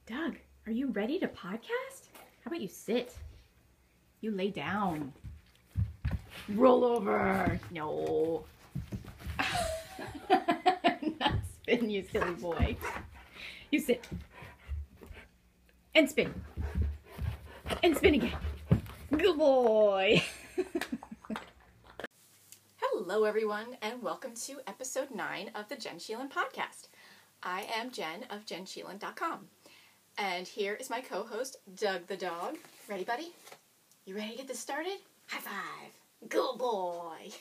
Doug, are you ready to podcast? How about you sit? You lay down. Roll over. No. Not spin, you silly boy. You sit. And spin. And spin again. Good boy. Hello everyone, and welcome to episode 9 of the Jenn Sheelen podcast. I am Jenn of JennSheelen.com. And here is my co-host, Doug the dog. Ready, buddy? You ready to get this started? High five. Good boy.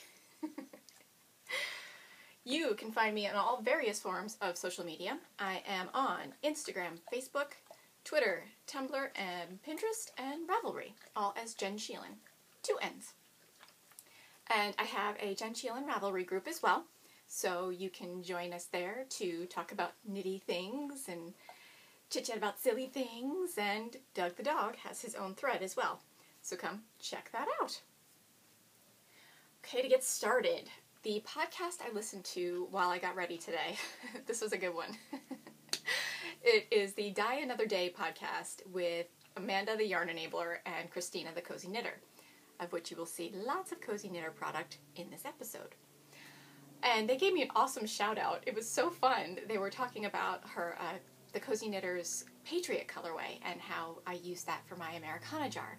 You can find me on all various forms of social media. I am on Instagram, Facebook, Twitter, Tumblr, and Pinterest, and Ravelry, all as Jenn Sheelen. 2 N's. And I have a Jenn Sheelen Ravelry group as well, so you can join us there to talk about nitty things and chit-chat about silly things, and Doug the dog has his own thread as well. So come check that out. Okay, to get started, the podcast I listened to while I got ready today, this was a good one. It is the Die Another Day podcast with Amanda the Theyarnenabler and Christina the Cozy Knitter, of which you will see lots of Cozy Knitter product in this episode. And they gave me an awesome shout out. It was so fun. They were talking about her, the Cozy Knitter's Patriot colorway and how I used that for my Americana jar.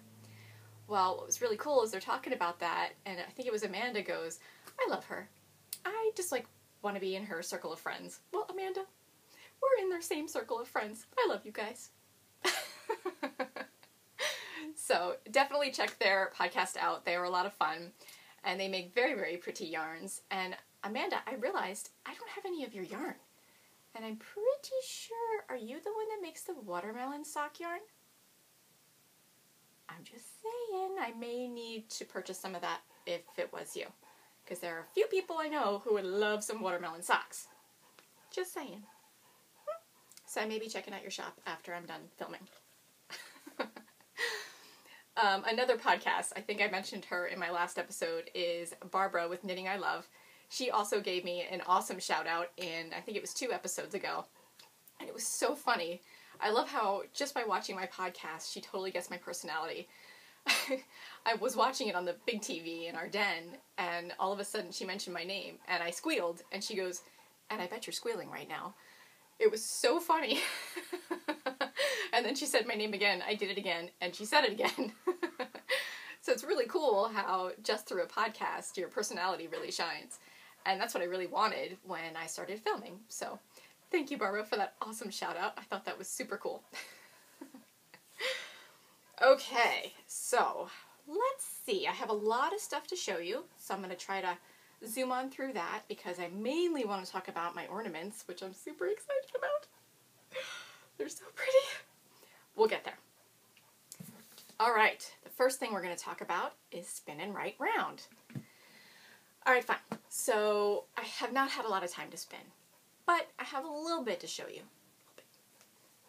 Well, what was really cool is they're talking about that, and I think it was Amanda goes, I love her. I just want to be in her circle of friends. Well, Amanda, we're in their same circle of friends. I love you guys. So definitely check their podcast out. They were a lot of fun, and they make very, very pretty yarns. And Amanda, I realized I don't have any of your yarn. And I'm pretty sure, are you the one that makes the watermelon sock yarn? I'm just saying, I may need to purchase some of that if it was you. Because there are a few people I know who would love some watermelon socks. Just saying. So I may be checking out your shop after I'm done filming. Another podcast, I think I mentioned her in my last episode, is Barbara with knittingILove. She also gave me an awesome shout out in, I think it was 2 episodes ago. And it was so funny. I love how just by watching my podcast, she totally gets my personality. I was watching it on the big TV in our den, and all of a sudden she mentioned my name, and I squealed, and she goes, and I bet you're squealing right now. It was so funny. And then she said my name again, I did it again, and she said it again. So it's really cool how just through a podcast, your personality really shines. And that's what I really wanted when I started filming. So thank you, Barbara, for that awesome shout out. I thought that was super cool. Okay, so let's see. I have a lot of stuff to show you, so I'm going to try to zoom on through that because I mainly want to talk about my ornaments, which I'm super excited about. They're so pretty. We'll get there. All right, the first thing we're going to talk about is spinning right round. All right, fine. So I have not had a lot of time to spin, but I have a little bit to show you.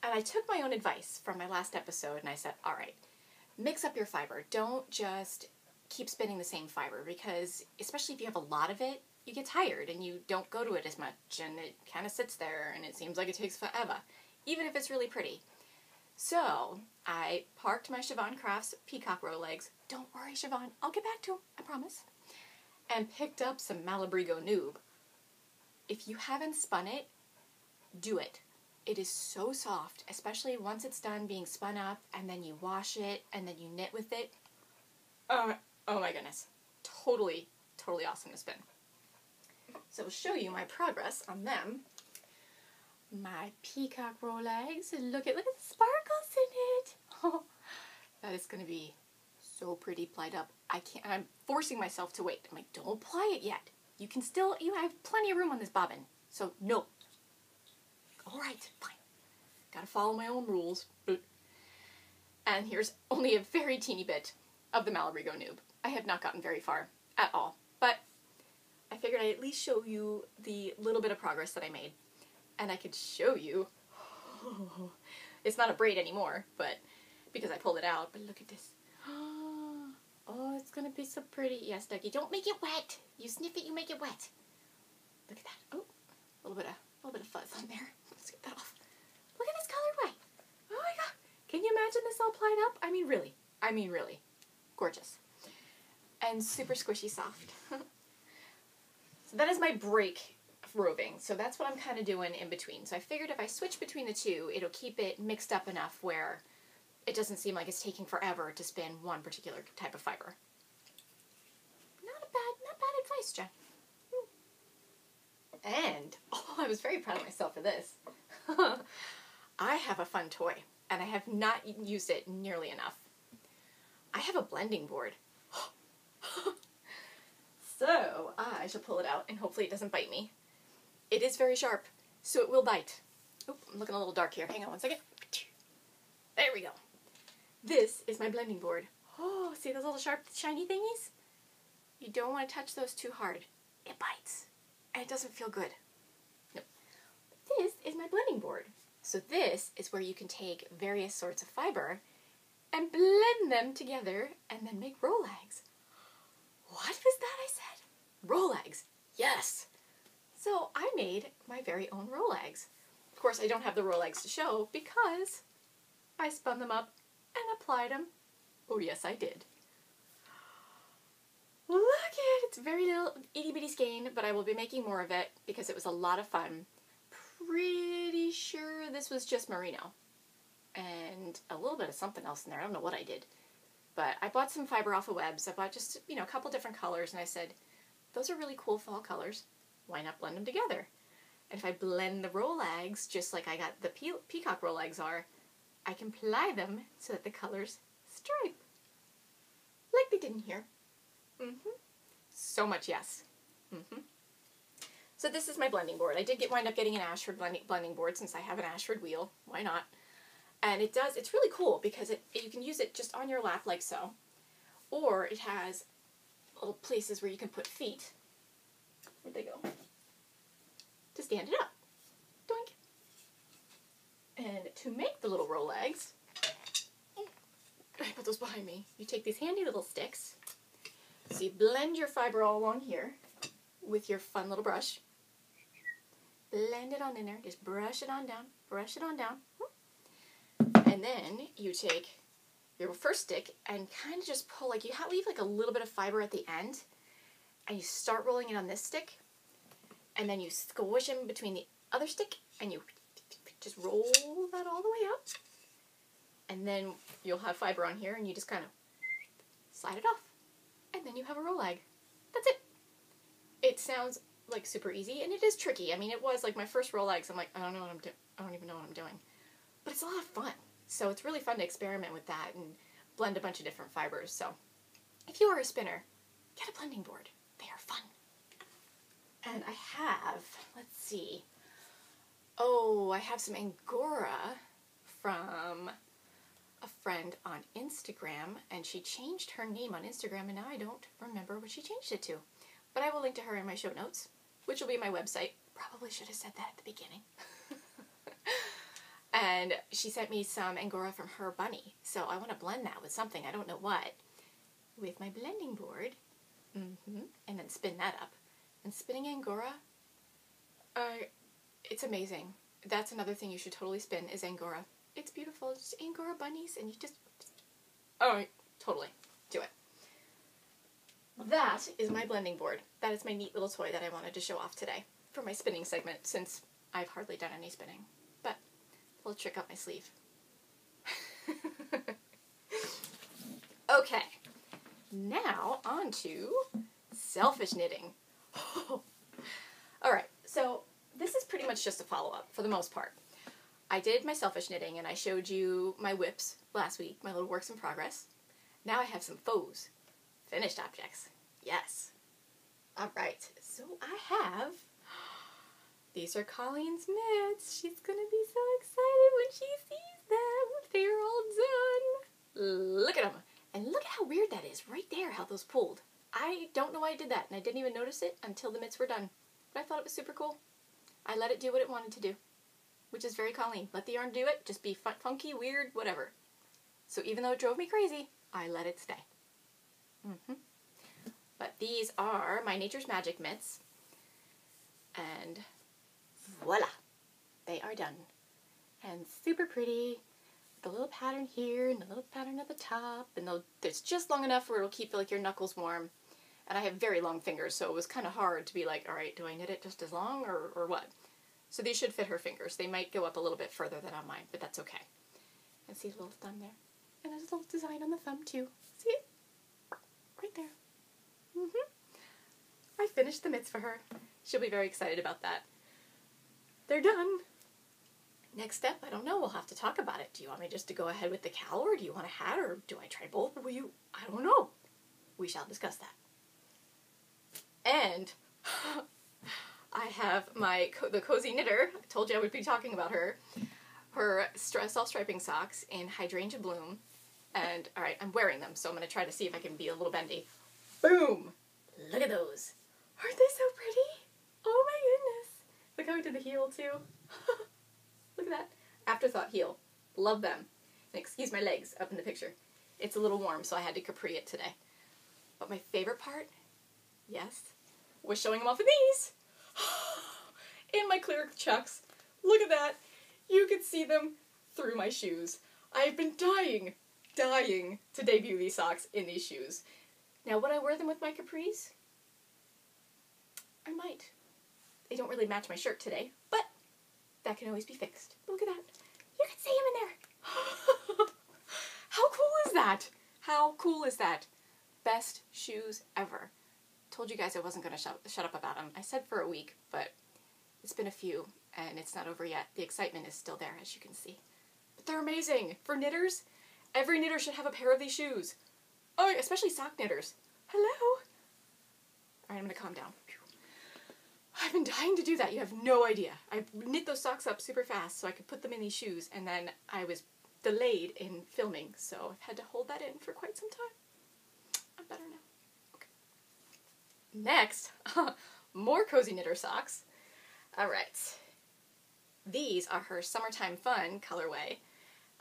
And I took my own advice from my last episode and I said, all right, mix up your fiber. Don't just keep spinning the same fiber because especially if you have a lot of it, you get tired and you don't go to it as much and it kind of sits there and it seems like it takes forever, even if it's really pretty. So I parked my Siobhan Crafts peacock row legs. Don't worry, Siobhan, I'll get back to them, I promise. And picked up some Malabrigo Nube. If you haven't spun it, do it. It is so soft, especially once it's done being spun up and then you wash it and then you knit with it. Oh my goodness. Totally, totally awesome to spin. So I'll show you my progress on them. My peacock row legs. Look at the sparkles in it. Oh, that is going to be so pretty plied up. I'm forcing myself to wait. I'm like, don't ply it yet. You have plenty of room on this bobbin. So no. All right, fine. Gotta follow my own rules. And here's only a very teeny bit of the Malabrigo Nube. I have not gotten very far at all, but I figured I'd at least show you the little bit of progress that I made. And I could show you, it's not a braid anymore, but because I pulled it out, but look at this. Oh, it's gonna be so pretty. Yes, Dougie, don't make it wet. You sniff it, you make it wet. Look at that. Oh, a little bit of fuzz on there. Let's get that off. Look at this colorway. applied up. I mean really. Gorgeous. And super squishy soft. So that is my break roving. So that's what I'm kind of doing in between. So I figured if I switch between the two, it'll keep it mixed up enough where it doesn't seem like it's taking forever to spin one particular type of fiber. Not bad advice, Jen. And, I was very proud of myself for this. I have a fun toy, and I have not used it nearly enough. I have a blending board. So, I shall pull it out, and hopefully it doesn't bite me. It is very sharp, so it will bite. Oop, I'm looking a little dark here. Hang on one second. There we go. This is my blending board. Oh, see those little sharp, shiny thingies? You don't want to touch those too hard. It bites. And it doesn't feel good. No. This is my blending board. So this is where you can take various sorts of fiber and blend them together and then make Rolags. What was that I said? Rolags. Yes. So I made my very own Rolags. Of course, I don't have the Rolags to show because I spun them up and applied them. Oh yes, I did. Look at it! It's very little itty bitty skein, but I will be making more of it because it was a lot of fun. Pretty sure this was just merino. And a little bit of something else in there. I don't know what I did. But I bought some fiber off of Webs. I bought just, a couple different colors, and I said, those are really cool fall colors. Why not blend them together? And if I blend the Rolags, just like I got the peacock Rolags are, I can ply them so that the colors stripe. Like they did in here. So much yes. So this is my blending board. I did wind up getting an Ashford blending board since I have an Ashford wheel. Why not? And it's really cool because you can use it just on your lap like so. Or it has little places where you can put feet. Where'd they go? To stand it up. Doink. And to make the little Rolags, I put those behind me. You take these handy little sticks. So you blend your fiber all along here with your fun little brush. Blend it on in there. Just brush it on down. Brush it on down. And then you take your first stick and kind of just pull, like you leave like a little bit of fiber at the end. And you start rolling it on this stick. And then you squish in between the other stick and you just roll that all the way up. And then you'll have fiber on here and you just kind of slide it off. And then you have a Rolag. That's it. It sounds like super easy, and it is tricky. I mean, it was like my first Rolags. I'm like, I don't know what I'm doing. I don't even know what I'm doing. But it's a lot of fun. So it's really fun to experiment with that and blend a bunch of different fibers. So if you are a spinner, get a blending board. They are fun. And I have, let's see. Oh, I have some Angora from a friend on Instagram, and she changed her name on Instagram, and now I don't remember what she changed it to. But I will link to her in my show notes, which will be my website. Probably should have said that at the beginning. And she sent me some Angora from her bunny, so I want to blend that with something, I don't know what, with my blending board, and then spin that up. And spinning Angora, it's amazing. That's another thing you should totally spin is Angora. It's beautiful. It's just Angora bunnies, and you just oh, totally do it. That is my blending board. That is my neat little toy that I wanted to show off today for my spinning segment, since I've hardly done any spinning. But a little trick up my sleeve. Okay, now on to selfish knitting. Alright, so this is pretty much just a follow-up for the most part. I did my selfish knitting and I showed you my whips last week, my little works in progress. Now I have some faux, finished objects. Yes. Alright, so I have, these are Colleen's mitts. She's gonna be so excited when she sees them. They're all done. Look at them. And look at how weird that is right there, how those pulled. I don't know why I did that, and I didn't even notice it until the mitts were done. But I thought it was super cool. I let it do what it wanted to do, which is very Colleen. Let the yarn do it, just be funky, weird, whatever. So even though it drove me crazy, I let it stay. But these are my Nature's Magic mitts, and voila, they are done. And super pretty. the little pattern here and the little pattern at the top, and it's just long enough where it'll keep like your knuckles warm. And I have very long fingers, so it was kind of hard to be like, all right, do I knit it just as long or what? So these should fit her fingers. They might go up a little bit further than on mine, but that's okay. And see the little thumb there? And there's a little design on the thumb too. See it? Right there. I finished the mitts for her. She'll be very excited about that. They're done. Next step, I don't know. We'll have to talk about it. Do you want me just to go ahead with the cowl, or do you want a hat, or do I try both? I don't know. We shall discuss that. And I have the Cozy Knitter. I told you I would be talking about her. Her self-striping socks in Hydrangea Bloom. And, alright, I'm wearing them, so I'm going to try to see if I can be a little bendy. Boom! Look at those. Aren't they so pretty? Oh my goodness. Look how I did the heel, too. Look at that. Afterthought heel. Love them. And excuse my legs up in the picture. It's a little warm, so I had to capri it today. But my favorite part, yes, was showing them off in these. In my clear chucks. Look at that. You could see them through my shoes. I've been dying to debut these socks in these shoes. Now, would I wear them with my capris? I might. They don't really match my shirt today, but that can always be fixed. Look at that. You can see them in there. How cool is that? How cool is that? Best shoes ever. Told you guys I wasn't going to shut up about them. I said for a week, but it's been a few, and it's not over yet. The excitement is still there, as you can see. But they're amazing. For knitters, every knitter should have a pair of these shoes. Oh, especially sock knitters. Hello? Alright, I'm going to calm down. I've been dying to do that. You have no idea. I knit those socks up super fast so I could put them in these shoes, and then I was delayed in filming, so I've had to hold that in for quite some time. I'm better now. Okay. Next, more Cozy Knitter socks. Alright. These are her Summertime Fun colorway.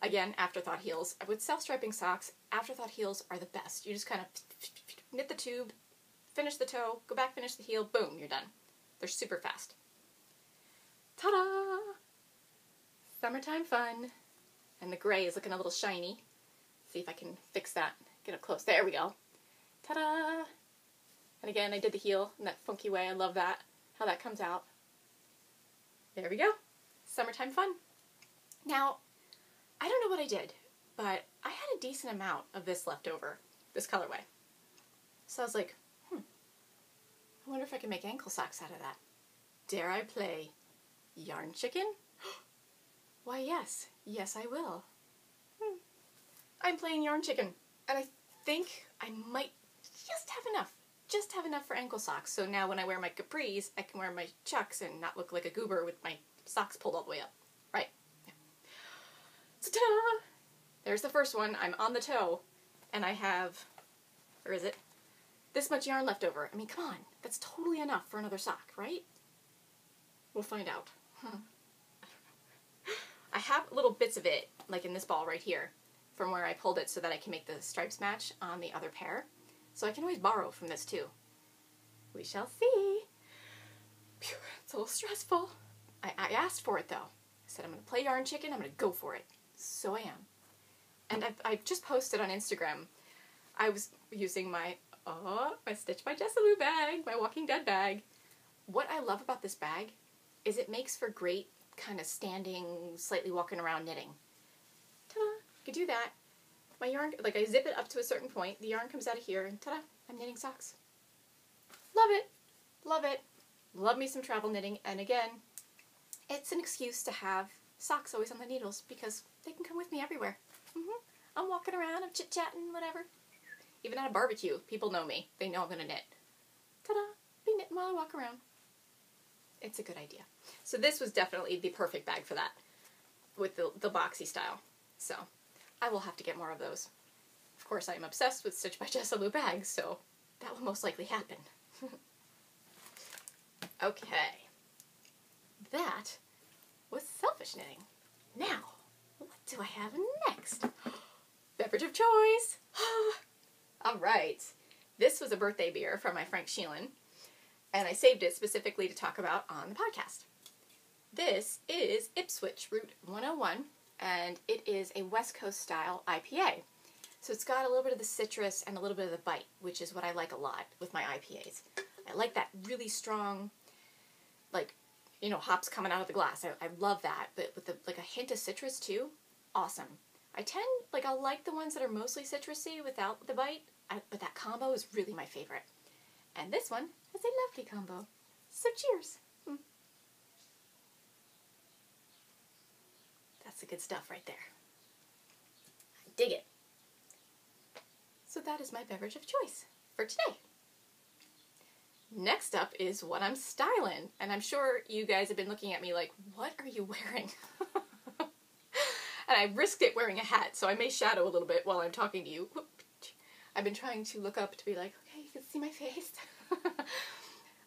Again, afterthought heels. With self-striping socks, afterthought heels are the best. You just kind of knit the tube, finish the toe, go back, finish the heel, boom, you're done. They're super fast. Ta-da! Summertime Fun. And the gray is looking a little shiny. See if I can fix that. Get up close. There we go. Ta-da! And again, I did the heel in that funky way. I love that. How that comes out. There we go. Summertime Fun. Now, I don't know what I did, but I had a decent amount of this left over. This colorway. So I was like, I wonder if I can make ankle socks out of that. Dare I play yarn chicken? Why, yes. Yes, I will. I'm playing yarn chicken. And I think I might just have enough for ankle socks. So now when I wear my capris, I can wear my chucks and not look like a goober with my socks pulled all the way up. Right? Yeah. So ta-da! There's the first one. I'm on the toe. And I have, where is it? This much yarn left over. I mean, come on. That's totally enough for another sock, right? We'll find out. I don't know. I have little bits of it, like in this ball right here, from where I pulled it so that I can make the stripes match on the other pair. So I can always borrow from this too. We shall see. Phew, it's a little stressful. I asked for it though. I said I'm going to play yarn chicken, I'm going to go for it. So I am. And I've just posted on Instagram. I was using my Stitch by Jessalou bag, my Walking Dead bag. What I love about this bag is it makes for great kind of standing, slightly walking around knitting. Ta-da! You can do that. My yarn, like I zip it up to a certain point, the yarn comes out of here, and ta-da! I'm knitting socks. Love it! Love it! Love me some travel knitting, and again, it's an excuse to have socks always on the needles because they can come with me everywhere. I'm walking around, I'm chit-chatting, whatever. Even at a barbecue, people know me. They know I'm going to knit. Ta-da! Be knitting while I walk around. It's a good idea. So this was definitely the perfect bag for that, with the boxy style. So I will have to get more of those. Of course, I am obsessed with Stitch by Jessalou bags, so that will most likely happen. Okay. That was selfish knitting. Now, what do I have next? Beverage of Choice! Alright. This was a birthday beer from my friend Sheelen, and I saved it specifically to talk about on the podcast. This is Ipswich Route 101 and it is a West Coast style IPA. So it's got a little bit of the citrus and a little bit of the bite, which is what I like a lot with my IPAs. I like that really strong, like, you know, hops coming out of the glass. I love that, but with like a hint of citrus too, awesome. I'll like the ones that are mostly citrusy without the bite, but that combo is really my favorite. And this one is a lovely combo. So cheers. That's the good stuff right there. I dig it. So that is my beverage of choice for today. Next up is what I'm styling. And I'm sure you guys have been looking at me like, what are you wearing? And I risked it wearing a hat, so I may shadow a little bit while I'm talking to you. I've been trying to look up to be like, okay, you can see my face.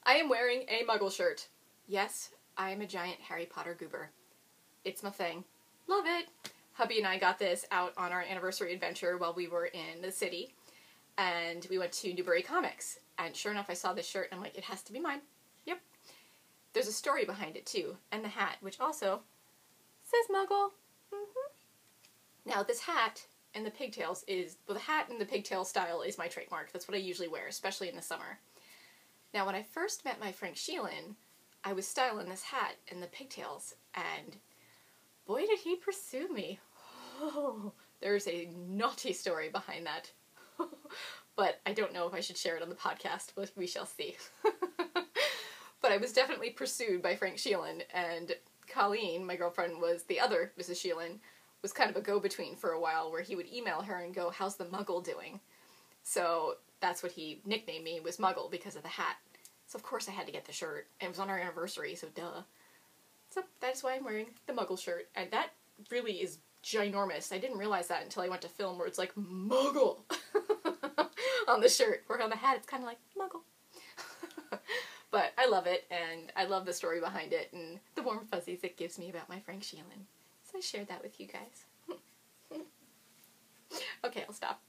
I am wearing a Muggle shirt. Yes, I am a giant Harry Potter goober. It's my thing. Love it. Hubby and I got this out on our anniversary adventure while we were in the city. And we went to Newbury Comics. And sure enough, I saw this shirt and I'm like, it has to be mine. Yep. There's a story behind it too. And the hat, which also says Muggle. Now this hat and the pigtails the hat and the pigtail style is my trademark. That's what I usually wear, especially in the summer. Now when I first met my friend Sheelen, I was styling this hat and the pigtails, and boy did he pursue me. Oh, there's a naughty story behind that. But I don't know if I should share it on the podcast, but we shall see. But I was definitely pursued by Frank Sheelen, and Colleen, my girlfriend, was the other Mrs. Sheelen, was kind of a go-between for a while, where he would email her and go, how's the Muggle doing? So that's what he nicknamed me, was Muggle, because of the hat. So of course I had to get the shirt, and it was on our anniversary, so duh. So that's why I'm wearing the Muggle shirt, and that really is ginormous. I didn't realize that until I went to film, where it's like, Muggle! on the shirt, where on the hat it's kind of like, Muggle. But I love it, and I love the story behind it, and the warm fuzzies it gives me about my Frank Sheelen. So I shared that with you guys. Okay, I'll stop.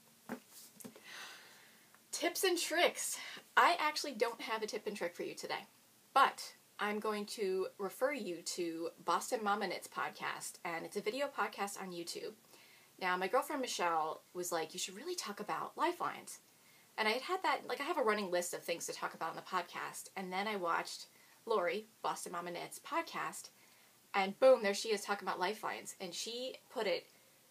Tips and tricks. I actually don't have a tip and trick for you today, but I'm going to refer you to BostonJen Knits podcast, and it's a video podcast on YouTube. Now, my girlfriend Michelle was like, you should really talk about lifelines. And I had that, like, I have a running list of things to talk about on the podcast, and then I watched Lori, BostonJen Knits podcast, and boom, there she is talking about lifelines. And she put it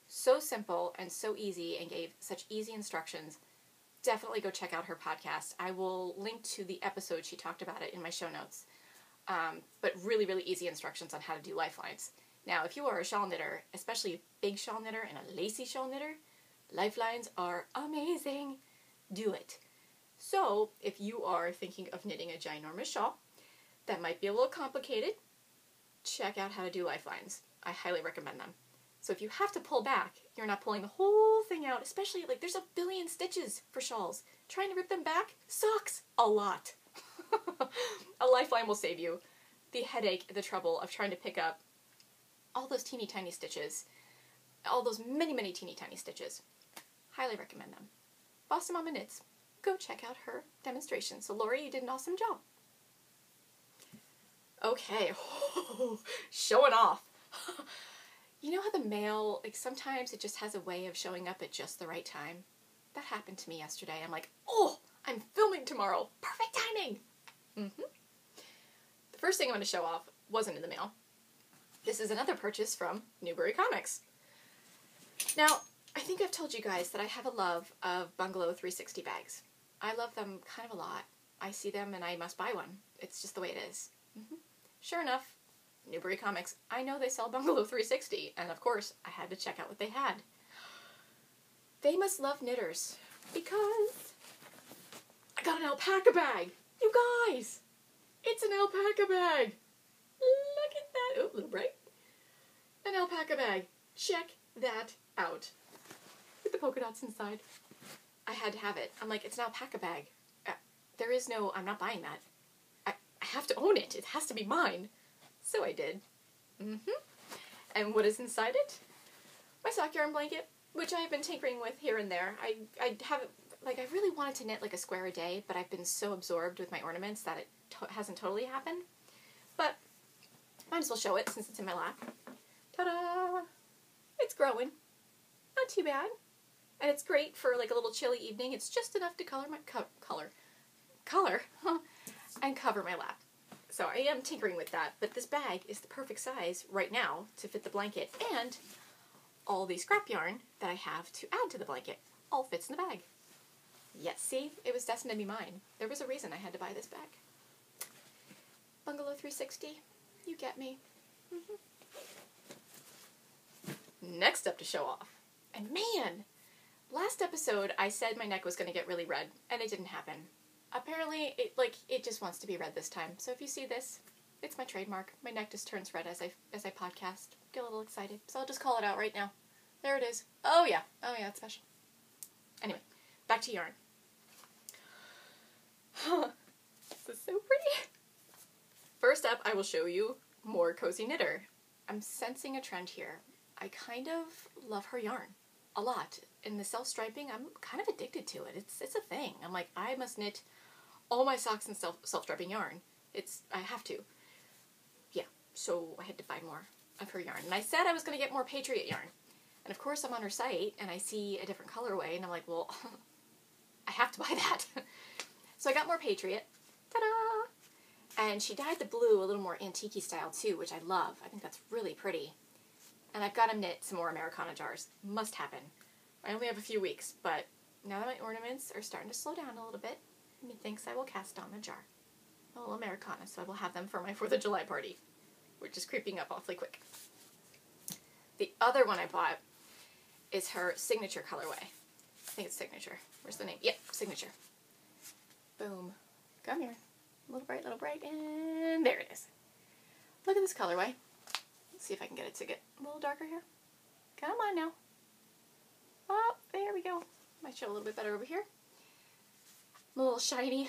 so simple and so easy and gave such easy instructions. Definitely go check out her podcast. I will link to the episode she talked about it in my show notes. But really, really easy instructions on how to do lifelines. Now, if you are a shawl knitter, especially a big shawl knitter and a lacy shawl knitter, lifelines are amazing. Do it. So, if you are thinking of knitting a ginormous shawl, that might be a little complicated, check out how to do lifelines. I highly recommend them. So if you have to pull back, you're not pulling the whole thing out, especially, like, there's a billion stitches for shawls. Trying to rip them back sucks a lot. A lifeline will save you the headache, the trouble of trying to pick up all those teeny tiny stitches, all those many, many teeny tiny stitches. Highly recommend them. BostonJen Knits. Go check out her demonstration. So Lori, you did an awesome job. Okay, showing off. You know how the mail, like, sometimes it just has a way of showing up at just the right time? That happened to me yesterday. I'm like, oh, I'm filming tomorrow. Perfect timing. The first thing I'm going to show off wasn't in the mail. This is another purchase from Newbury Comics. Now, I think I've told you guys that I have a love of Bungalow 360 bags. I love them kind of a lot. I see them and I must buy one. It's just the way it is. Sure enough, Newbury Comics, I know they sell Bungalow 360, and of course, I had to check out what they had. They must love knitters, because I got an alpaca bag. You guys, it's an alpaca bag. Look at that. Oh, a little bright. An alpaca bag. Check that out. With the polka dots inside. I had to have it. I'm like, it's an alpaca bag. There is no, I'm not buying that. I have to own it. It has to be mine. So I did. And what is inside it? My sock yarn blanket, which I have been tinkering with here and there. I haven't, like, I really wanted to knit like a square a day, but I've been so absorbed with my ornaments that it hasn't totally happened. But might as well show it since it's in my lap. Ta-da! it's growing. Not too bad. And it's great for like a little chilly evening. It's just enough to color my color and cover my lap. So I am tinkering with that, but this bag is the perfect size right now to fit the blanket, and all the scrap yarn that I have to add to the blanket all fits in the bag. Yes, see? It was destined to be mine. There was a reason I had to buy this bag. Bungalow 360. You get me. Next up to show off. And man, last episode I said my neck was going to get really red, and it didn't happen. Apparently, it just wants to be red this time. So if you see this, it's my trademark. My neck just turns red as I podcast. Get a little excited. So I'll just call it out right now. There it is. Oh yeah, it's special. Anyway, back to yarn. This is so pretty. First up, I will show you more Cozy Knitter. I'm sensing a trend here. I kind of love her yarn a lot. In the self-striping, I'm kind of addicted to it. It's a thing. I'm like, I must knit all my socks in self-striping yarn. I have to. Yeah, so I had to buy more of her yarn. And I said I was going to get more Patriot yarn. And of course I'm on her site and I see a different colorway and I'm like, well, I have to buy that. So I got more Patriot. Ta-da! And she dyed the blue a little more antique-y style too, which I love. I think that's really pretty. And I've got to knit some more Americana jars. Must happen. I only have a few weeks, but now that my ornaments are starting to slow down a little bit, methinks I will cast on a jar. A little Americana, so I will have them for my 4th of July party, which is creeping up awfully quick. The other one I bought is her signature colorway. I think it's signature. Where's the name? Yep, signature. Boom. Come here. Little bright, and there it is. Look at this colorway. Let's see if I can get it to get a little darker here. Come on now. Oh, there we go. Might show a little bit better over here. A little shiny.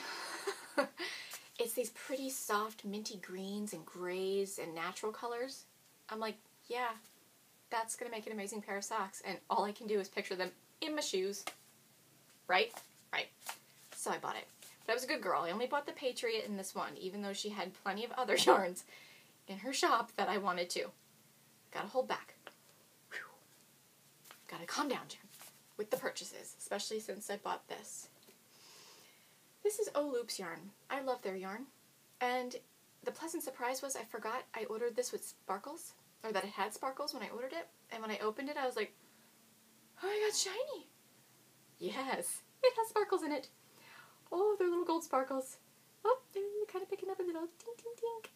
It's these pretty soft minty greens and grays and natural colors. I'm like, yeah, that's going to make an amazing pair of socks. And all I can do is picture them in my shoes. Right? Right. So I bought it. But I was a good girl. I only bought the Patriot in this one, even though she had plenty of other yarns in her shop that I wanted to. Gotta hold back. Whew. Gotta calm down, Jen, with the purchases, especially since I bought this. This is O Loop's yarn. I love their yarn. And the pleasant surprise was I forgot I ordered this with sparkles, or that it had sparkles when I ordered it. And when I opened it, I was like, oh my god, shiny. Yes, it has sparkles in it. Oh, they're little gold sparkles. Oh, they're kind of picking up a little ding, ding, ding.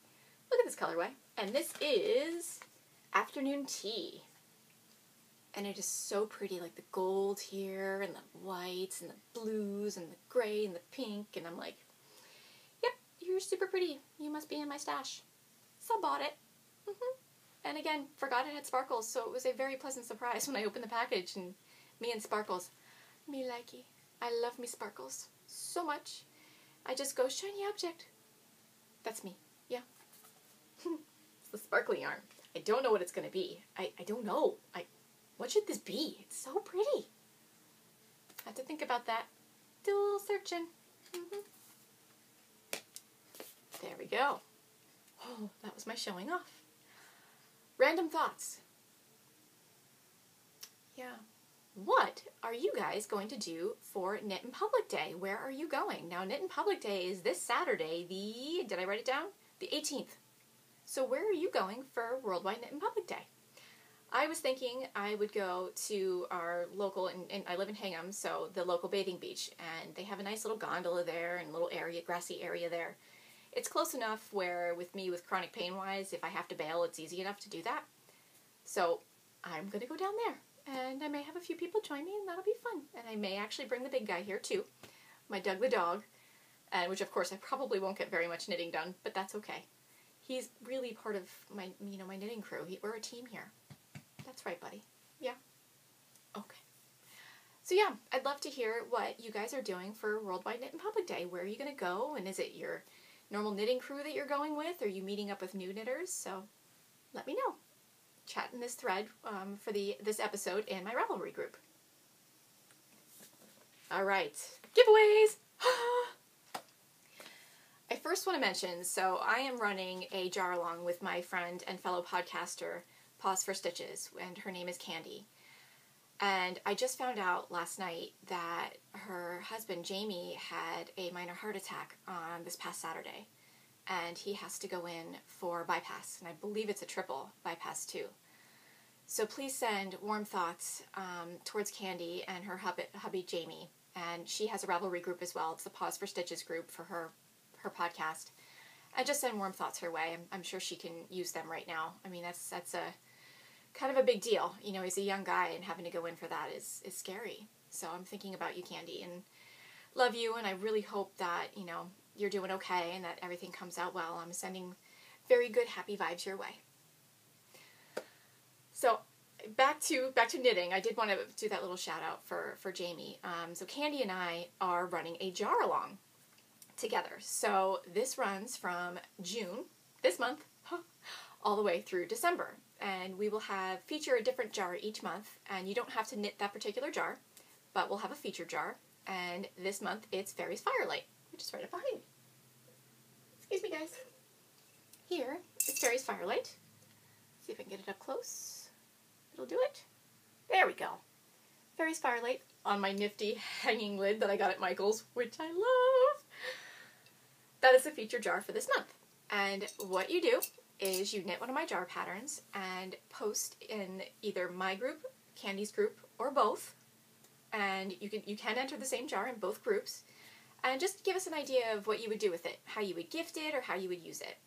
Look at this colorway. And this is Afternoon Tea. And it is so pretty, like the gold here, and the whites, and the blues, and the gray, and the pink. And I'm like, yep, you're super pretty. You must be in my stash. So I bought it. And again, forgot it had sparkles, so it was a very pleasant surprise when I opened the package, and me and sparkles. Me likey. I love me sparkles so much. I just go, shiny object. That's me. Yeah. It's the sparkly yarn. I don't know what it's going to be. I don't know. What should this be? It's so pretty. I have to think about that. Do a little searching. There we go. Oh, that was my showing off. Random thoughts. Yeah. What are you guys going to do for Knit in Public Day? Where are you going? Now, Knit in Public Day is this Saturday, did I write it down? The 18th. So where are you going for Worldwide Knit in Public Day? I was thinking I would go to our local, and I live in Hingham, so the local bathing beach, and they have a nice little gondola there and a little area, grassy area there. It's close enough where with me with chronic pain-wise, if I have to bail, it's easy enough to do that. So I'm going to go down there. And I may have a few people join me, and that'll be fun. And I may actually bring the big guy here, too. My Doug the dog. Which, of course, I probably won't get very much knitting done, but that's okay. He's really part of my, my knitting crew. We're a team here. That's right, buddy. Yeah? Okay. So, yeah, I'd love to hear what you guys are doing for Worldwide Knit in Public Day. Where are you going to go? And is it your normal knitting crew that you're going with? Or are you meeting up with new knitters? So, let me know. Chat in this thread for this episode and my Ravelry group. Alright, giveaways! I first want to mention, so I am running a jar along with my friend and fellow podcaster, Pause for Stitches, and her name is Candy. And I just found out last night that her husband, Jamie, had a minor heart attack on this past Saturday. And he has to go in for bypass, and I believe it's a triple bypass too. So please send warm thoughts towards Candy and her hubby Jamie. And she has a Ravelry group as well. It's the Pause for Stitches group for her podcast. And just send warm thoughts her way. I'm sure she can use them right now. I mean, that's a kind of a big deal. You know, he's a young guy, and having to go in for that is scary. So I'm thinking about you, Candy, and love you, and I really hope that, you know, you're doing okay and that everything comes out well. I'm sending very good, happy vibes your way. So back to knitting. I did want to do that little shout out for Jamie. So Candy and I are running a jar along together. So this runs from June, this month, all the way through December. And we will feature a different jar each month. And you don't have to knit that particular jar, but we'll have a feature jar. And this month it's Fairy's Firelight, which is right up behind me. Excuse me, guys. Here is Fairy's Firelight. See if I can get it up close. It'll do it. There we go. Fairy's Firelight on my nifty hanging lid that I got at Michael's, which I love. That is the feature jar for this month. And what you do is you knit one of my jar patterns and post in either my group, Candy's group, or both. And you can enter the same jar in both groups. And just give us an idea of what you would do with it, how you would gift it or how you would use it.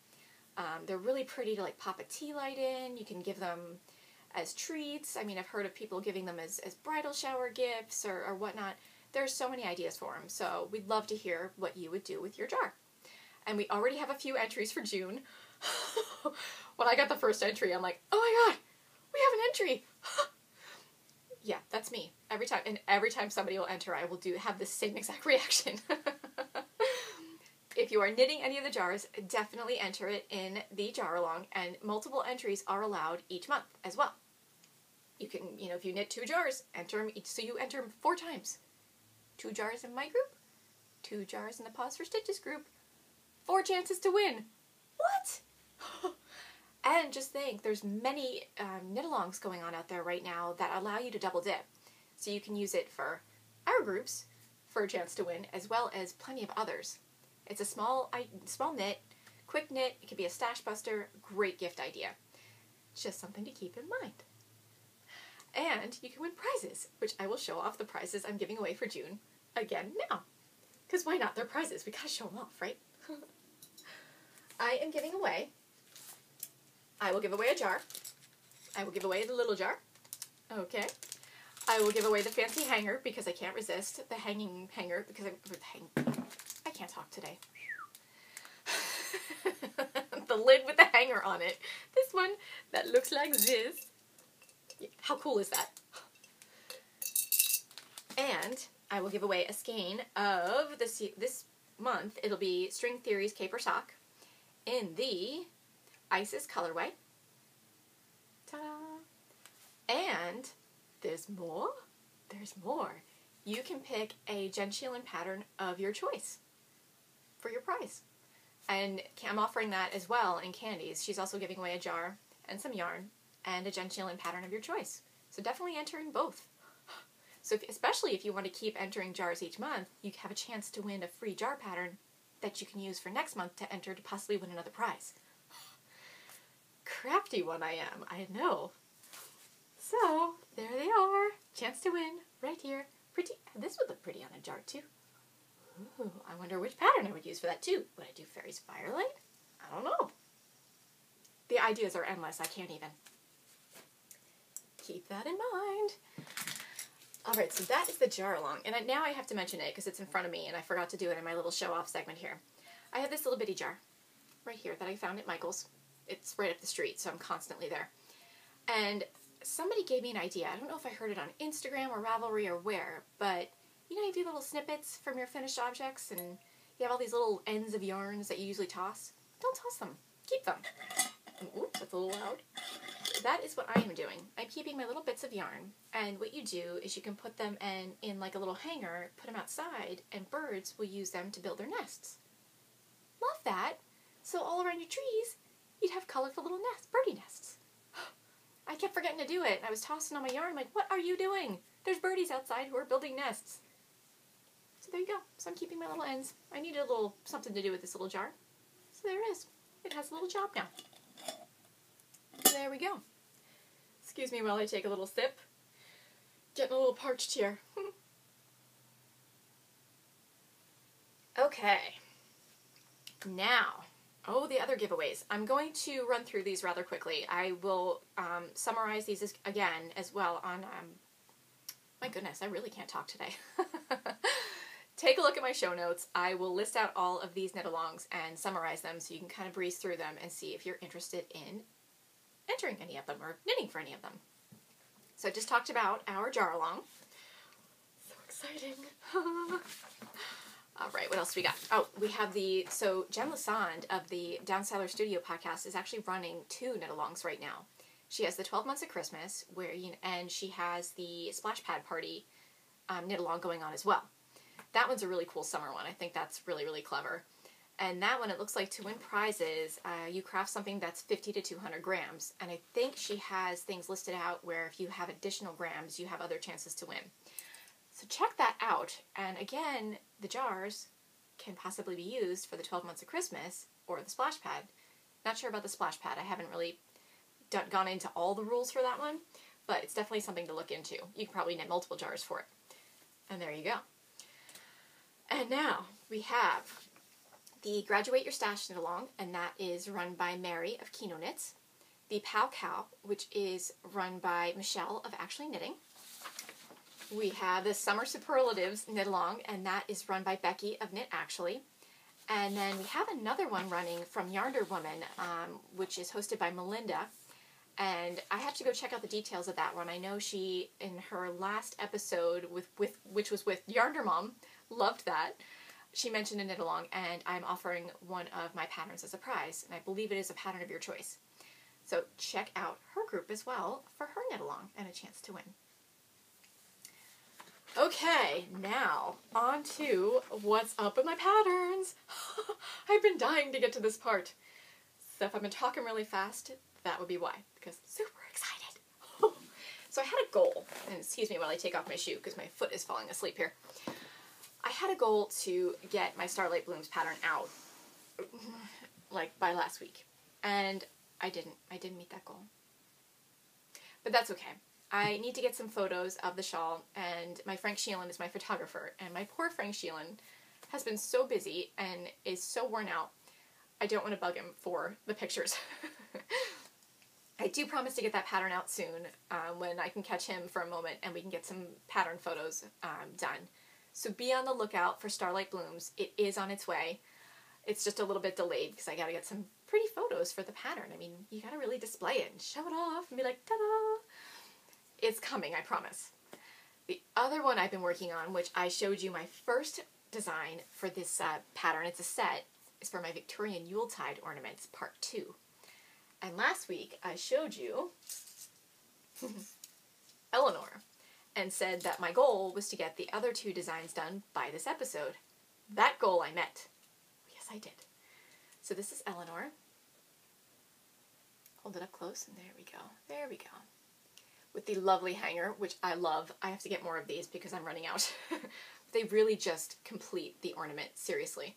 They're really pretty to like pop a tea light in. You can give them as treats. I mean, I've heard of people giving them as bridal shower gifts or whatnot. There's so many ideas for them. So we'd love to hear what you would do with your jar. And we already have a few entries for June. When I got the first entry, I'm like, oh my god, we have an entry. Yeah, that's me. Every time somebody will enter, I will have the same exact reaction. If you are knitting any of the jars, definitely enter it in the jar along, and multiple entries are allowed each month as well. You can, you know, if you knit 2 jars, enter them each, so you enter them 4 times. 2 jars in my group, 2 jars in the Pause for Stitches group, 4 chances to win. What? And just think, there's many knit-alongs going on out there right now that allow you to double dip. So you can use it for our groups for a chance to win, as well as plenty of others. It's a small knit, quick knit. It could be a stash buster. Great gift idea. Just something to keep in mind. And you can win prizes, which I will show off the prizes I'm giving away for June again now. Because why not? They're prizes. We gotta show them off, right? I am giving away. I will give away a jar. I will give away the little jar. Okay. I will give away the fancy hanger because I can't resist the hanging hanger because I can't talk today. The lid with the hanger on it. This one that looks like this. How cool is that? And I will give away a skein of this month. It'll be String Theory's Caper Sock in the Isis colorway. Ta-da! And there's more. There's more. You can pick a Jenn Sheelen pattern of your choice for your prize. And I'm offering that as well in Candy's. She's also giving away a jar and some yarn and a Jenn Sheelen pattern of your choice. So definitely enter in both. So especially if you want to keep entering jars each month, you have a chance to win a free jar pattern that you can use for next month to enter to possibly win another prize. Crafty one I am, I know. So, there they are. Chance to win, right here. Pretty. This would look pretty on a jar too. Ooh, I wonder which pattern I would use for that too. Would I do Fairy's Firelight? I don't know. The ideas are endless, I can't even. Keep that in mind. Alright, so that is the jar along. And now I have to mention it because it's in front of me and I forgot to do it in my little show-off segment here. I have this little bitty jar right here that I found at Michael's. It's right up the street, so I'm constantly there. And somebody gave me an idea. I don't know if I heard it on Instagram or Ravelry or where, but you know you do little snippets from your finished objects and you have all these little ends of yarns that you usually toss. Don't toss them. Keep them. Oops, that's a little loud. That is what I am doing. I'm keeping my little bits of yarn, and what you do is you can put them in like a little hanger, put them outside, and birds will use them to build their nests. Love that. So all around your trees, you'd have colorful little nests, birdie nests. kept forgetting to do it. And I was tossing on my yarn. I'm like, what are you doing? There's birdies outside who are building nests. So there you go. So I'm keeping my little ends. I needed a little something to do with this little jar. So there it is. It has a little job now. There we go. Excuse me while I take a little sip. Getting a little parched here. Okay. Now, the other giveaways. I'm going to run through these rather quickly. I will summarize these again as well on, my goodness, I really can't talk today. Take a look at my show notes. I will list out all of these knit-alongs and summarize them so you can kind of breeze through them and see if you're interested in entering any of them or knitting for any of them. So I just talked about our jar-along. So exciting. All right, what else we got? Oh, we have so Jenn of the Down Cellar Studio podcast is actually running 2 knit-alongs right now. She has the 12 Months of Christmas, and she has the Splash Pad Party knit-along going on as well. That one's a really cool summer one. I think that's really, really clever. And that one, it looks like to win prizes, you craft something that's 50 to 200 grams. And I think she has things listed out where if you have additional grams, you have other chances to win. So check that out. And again, the jars can possibly be used for the 12 Months of Christmas or the Splash Pad. Not sure about the Splash Pad. I haven't really gone into all the rules for that one, but it's definitely something to look into. You can probably knit multiple jars for it. And there you go. And now we have the Graduate Your Stash knit-along, and that is run by Mary of Kino Knits. The Pow Cow, which is run by Michelle of Actually Knitting. We have the Summer Superlatives knit-along, and that is run by Becky of Knit Actually. And then we have another one running from YarnderWoman, which is hosted by Melinda. And I have to go check out the details of that one. I know she, in her last episode, which was with YarnderMom, loved that. She mentioned a knit-along, and I'm offering one of my patterns as a prize. And I believe it is a pattern of your choice. So check out her group as well for her knit-along and a chance to win. Okay, now on to what's up with my patterns. I've been dying to get to this part. So if I've been talking really fast, that would be why, because I'm super excited. So I had a goal, and excuse me while I take off my shoe because my foot is falling asleep here. I had a goal to get my Starlight Blooms pattern out, like by last week, and I didn't meet that goal. But that's okay. I need to get some photos of the shawl, and my friend Sheelen is my photographer, and my poor friend Sheelen has been so busy and is so worn out, I don't want to bug him for the pictures. I do promise to get that pattern out soon, when I can catch him for a moment and we can get some pattern photos done. So be on the lookout for Starlight Blooms. It is on its way. It's just a little bit delayed because I got to get some pretty photos for the pattern. I mean, you got to really display it and show it off and be like, ta-da! It's coming, I promise. The other one I've been working on, which I showed you my first design for this pattern, it's a set, is for my Victorian Yuletide ornaments, part 2. And last week I showed you Eleanor and said that my goal was to get the other 2 designs done by this episode. That goal I met. Yes, I did. So this is Eleanor. Hold it up close and there we go. There we go. With the lovely hanger, which I love. I have to get more of these because I'm running out. They really just complete the ornament, seriously.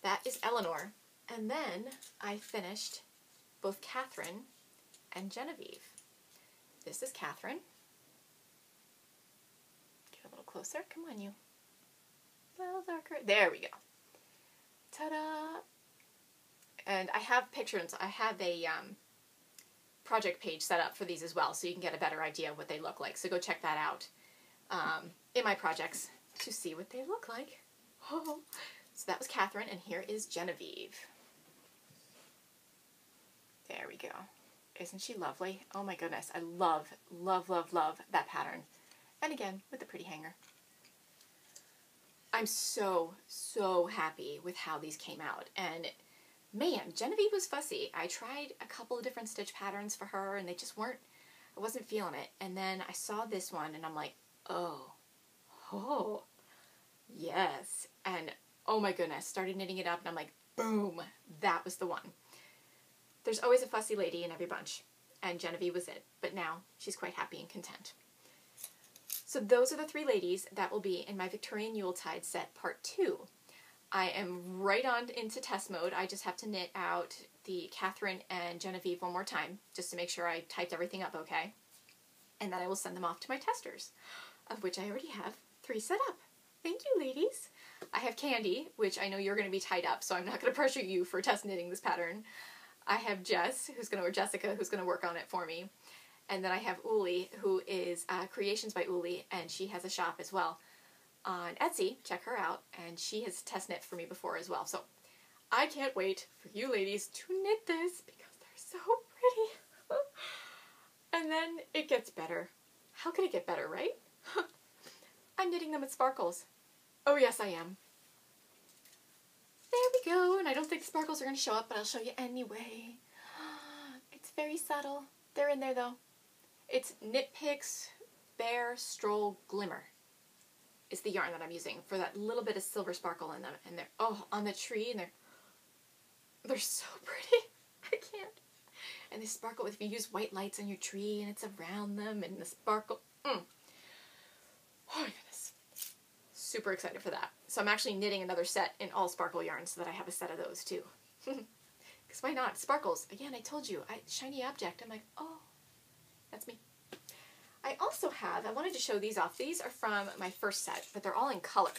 That is Eleanor. And then I finished both Catherine and Genevieve. This is Catherine. Get a little closer. Come on, you. A little darker. There we go. Ta-da! And I have pictures. I have a project page set up for these as well, so you can get a better idea of what they look like. So go check that out in my projects to see what they look like. Oh. So that was Catherine, and here is Genevieve. There we go. Isn't she lovely? Oh my goodness. I love, love, love, love that pattern. And again, with the pretty hanger. I'm so, so happy with how these came out. And man, Genevieve was fussy. I tried a couple of different stitch patterns for her, and they just weren't, I wasn't feeling it. And then I saw this one, and I'm like, oh, yes. And oh my goodness, started knitting it up, and I'm like, boom, that was the one. There's always a fussy lady in every bunch. and Genevieve was it. But now she's quite happy and content. So those are the 3 ladies that will be in my Victorian Yuletide set part 2. I am right on into test mode. I just have to knit out the Catherine and Genevieve one more time, just to make sure I typed everything up okay. And then I will send them off to my testers, of which I already have 3 set up. Thank you, ladies. I have Candy, which I know you're going to be tied up, so I'm not going to pressure you for test knitting this pattern. I have Jess, or Jessica, who's going to work on it for me. And then I have Uli, who is Creations by Uli, and she has a shop as well on Etsy. Check her out, and she has test knit for me before as well. So I can't wait for you ladies to knit this because they're so pretty. And then it gets better. How can it get better, right? I'm knitting them with sparkles. Oh yes, I am. There we go, and I don't think the sparkles are going to show up, but I'll show you anyway. It's very subtle. They're in there though. It's Knit Picks Bear Stroll Glimmer is the yarn that I'm using for that little bit of silver sparkle in them. And they're, oh, on the tree, and they're so pretty. I can't. And they sparkle if you use white lights on your tree and it's around them and the sparkle. Oh my goodness. Super excited for that. So I'm actually knitting another set in all sparkle yarns so that I have a set of those too. Because why not? Sparkles. Again, I told you, shiny object. I'm like, oh, that's me. I also have, I wanted to show these off. These are from my first set, but they're all in color.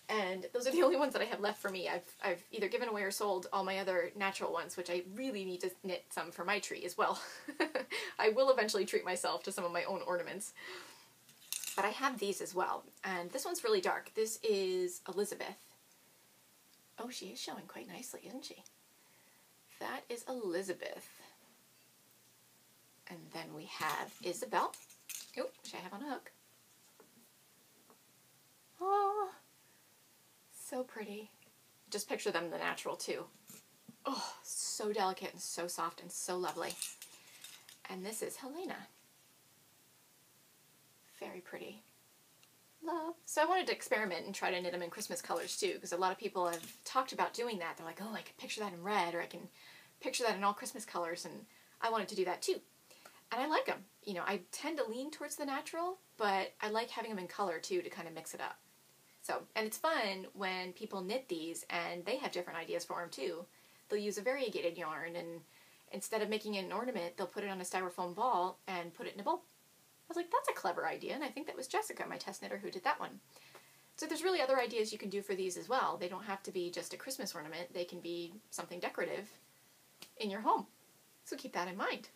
And those are the only ones that I have left for me. I've either given away or sold all my other natural ones, which I really need to knit some for my tree as well. I will eventually treat myself to some of my own ornaments. But I have these as well. And this one's really dark. This is Elizabeth. Oh, she is showing quite nicely, isn't she? That is Elizabeth. And then we have Isabel. Oh, which I have on a hook. Oh, so pretty. Just picture them in the natural too. Oh, so delicate and so soft and so lovely. And this is Helena. Very pretty. Love. So I wanted to experiment and try to knit them in Christmas colors too, because a lot of people have talked about doing that. They're like, oh, I can picture that in red, or I can picture that in all Christmas colors, and I wanted to do that too. And I like them. You know, I tend to lean towards the natural, but I like having them in color too to kind of mix it up. So, and it's fun when people knit these and they have different ideas for them too. They'll use a variegated yarn, and instead of making it an ornament, they'll put it on a styrofoam ball and put it in a bowl. I was like, that's a clever idea, and I think that was Jessica, my test knitter, who did that one. So there's really other ideas you can do for these as well. They don't have to be just a Christmas ornament. They can be something decorative in your home. So keep that in mind.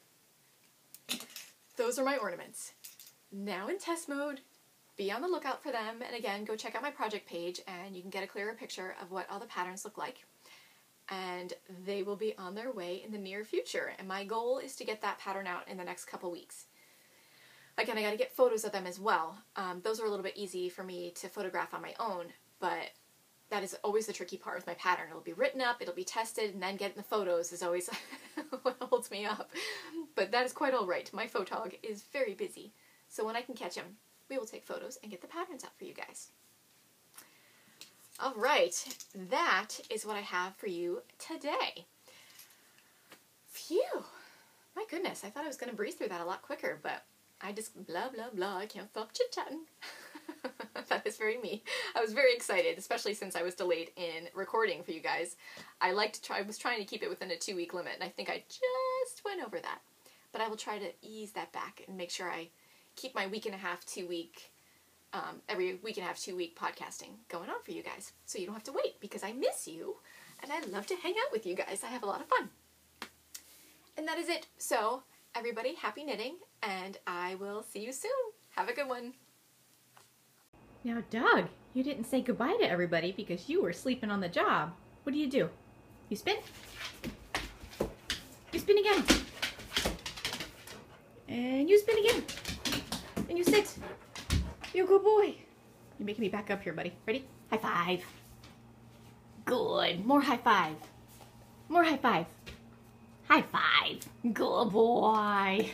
Those are my ornaments. Now in test mode, be on the lookout for them, and again, go check out my project page and you can get a clearer picture of what all the patterns look like. And they will be on their way in the near future, and my goal is to get that pattern out in the next couple weeks. Again, I got to get photos of them as well. Those are a little bit easy for me to photograph on my own, but that is always the tricky part with my pattern. It'll be written up, it'll be tested, and then getting the photos is always what holds me up. But that is quite all right. My photog is very busy. So when I can catch them, we will take photos and get the patterns out for you guys. All right, that is what I have for you today. Phew, my goodness, I thought I was going to breeze through that a lot quicker, but I just blah, blah, blah, I can't stop chit-chatting. That is very me. I was very excited, especially since I was delayed in recording for you guys. I was trying to keep it within a 2-week limit, and I think I just went over that. But I will try to ease that back and make sure I keep my week and a half, 2-week, every week and a half, 2-week podcasting going on for you guys. So you don't have to wait, because I miss you, and I love to hang out with you guys. I have a lot of fun. And that is it. So, everybody, happy knitting, and I will see you soon. Have a good one. Now, Doug, you didn't say goodbye to everybody because you were sleeping on the job. What do? You spin? You spin again. And you spin again. And you sit. You're a good boy. You're making me back up here, buddy. Ready? High five. Good. More high five. More high five. High five. Good boy.